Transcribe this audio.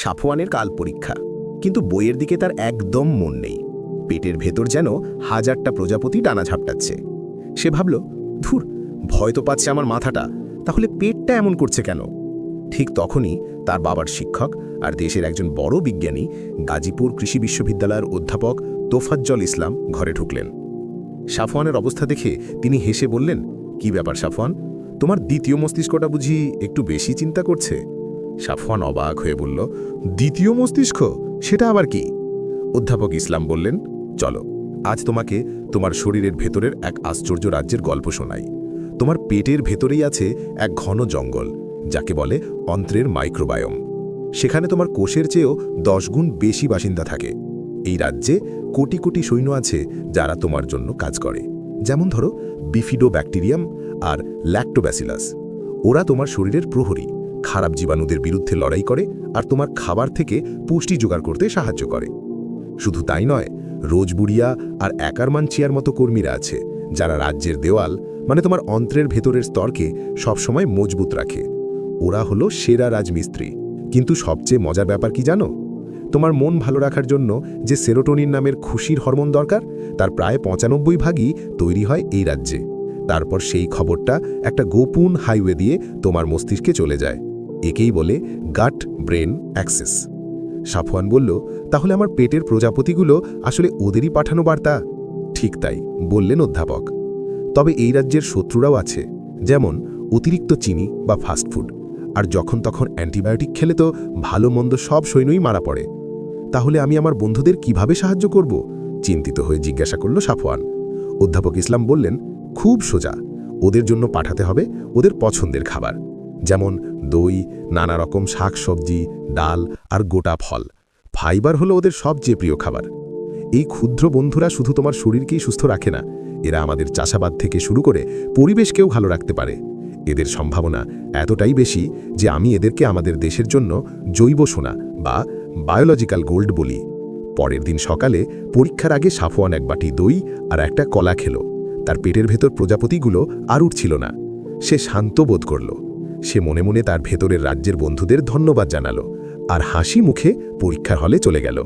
সাফওয়ানের কাল পরীক্ষা, কিন্তু বইয়ের দিকে তার একদম মন নেই। পেটের ভেতর যেন হাজারটা প্রজাপতি ডানা ঝাপটাচ্ছে। সে ভাবল, ধুর, ভয় তো পাচ্ছে আমার মাথাটা, তাহলে পেটটা এমন করছে কেন? ঠিক তখনই তার বাবার শিক্ষক আর দেশের একজন বড় বিজ্ঞানী, গাজীপুর কৃষি বিশ্ববিদ্যালয়ের অধ্যাপক তোফাজ্জল ইসলাম ঘরে ঢুকলেন। সাফওয়ানের অবস্থা দেখে তিনি হেসে বললেন, কি ব্যাপার সাফওয়ান, তোমার দ্বিতীয় মস্তিষ্কটা বুঝি একটু বেশি চিন্তা করছে? সাফওয়ান অবাক হয়ে বলল, দ্বিতীয় মস্তিষ্ক? সেটা আবার কি? অধ্যাপক ইসলাম বললেন, চলো, আজ তোমাকে তোমার শরীরের ভেতরের এক আশ্চর্য রাজ্যের গল্প শোনাই। তোমার পেটের ভেতরেই আছে এক ঘন জঙ্গল, যাকে বলে অন্ত্রের মাইক্রোবায়োম। সেখানে তোমার কোষের চেয়েও 10 গুণ বেশি বাসিন্দা থাকে। এই রাজ্যে কোটি কোটি সৈন্য আছে যারা তোমার জন্য কাজ করে। যেমন ধরো বিফিডোব্যাকটেরিয়াম আর ল্যাক্টোব্যাসিলাস। ওরা তোমার শরীরের প্রহরী, খারাপ জীবাণুদের বিরুদ্ধে লড়াই করে আর তোমার খাবার থেকে পুষ্টি জোগাড় করতে সাহায্য করে। শুধু তাই নয়, রোজবুড়িয়া আর অ্যাকারমানচিয়ার মতো কর্মীরা আছে যারা রাজ্যের দেওয়াল, মানে তোমার অন্ত্রের ভেতরের স্তরকে সবসময় মজবুত রাখে। ওরা হলো সেরা রাজমিস্ত্রি। কিন্তু সবচেয়ে মজার ব্যাপার কি জানো? তোমার মন ভালো রাখার জন্য যে সেরোটোনিন নামের খুশির হরমোন দরকার, তার প্রায় 95 ভাগই তৈরি হয় এই রাজ্যে। তারপর সেই খবরটা একটা গোপন হাইওয়ে দিয়ে তোমার মস্তিষ্কে চলে যায়। একেই বলে গাট ব্রেন অ্যাক্সেস। সাফওয়ান বলল, তাহলে আমার পেটের প্রজাপতিগুলো আসলে ওদেরই পাঠানো বার্তা? ঠিক তাই বললেন অধ্যাপক। তবে এই রাজ্যের শত্রুরাও আছে, যেমন অতিরিক্ত চিনি বা ফাস্টফুড। আর যখন তখন অ্যান্টিবায়োটিক খেলে তো ভালো মন্দ সব সৈন্যই মারা পড়ে। তাহলে আমি আমার বন্ধুদের কিভাবে সাহায্য করব? চিন্তিত হয়ে জিজ্ঞাসা করল সাফওয়ান। অধ্যাপক ইসলাম বললেন, খুব সোজা, ওদের জন্য পাঠাতে হবে ওদের পছন্দের খাবার, যেমন দই, নানা রকম শাক সবজি, ডাল আর গোটা ফল। ফাইবার হলো ওদের সবচেয়ে প্রিয় খাবার। এই ক্ষুদ্র বন্ধুরা শুধু তোমার শরীরকেই সুস্থ রাখে না, এরা আমাদের চাষাবাদ থেকে শুরু করে পরিবেশকেও ভালো রাখতে পারে। এদের সম্ভাবনা এতটাই বেশি যে আমি এদেরকে আমাদের দেশের জন্য জৈব সোনা বা বায়োলজিক্যাল গোল্ড বলি। পরের দিন সকালে পরীক্ষার আগে সাফওয়ান এক বাটি দই আর একটা কলা খেল। তার পেটের ভেতর প্রজাপতিগুলো আর উঠছিল না। সে শান্ত বোধ করল। সে মনে মনে তার ভেতরের রাজ্যের বন্ধুদের ধন্যবাদ জানালো আর হাসি মুখে পরীক্ষার হলে চলে গেল।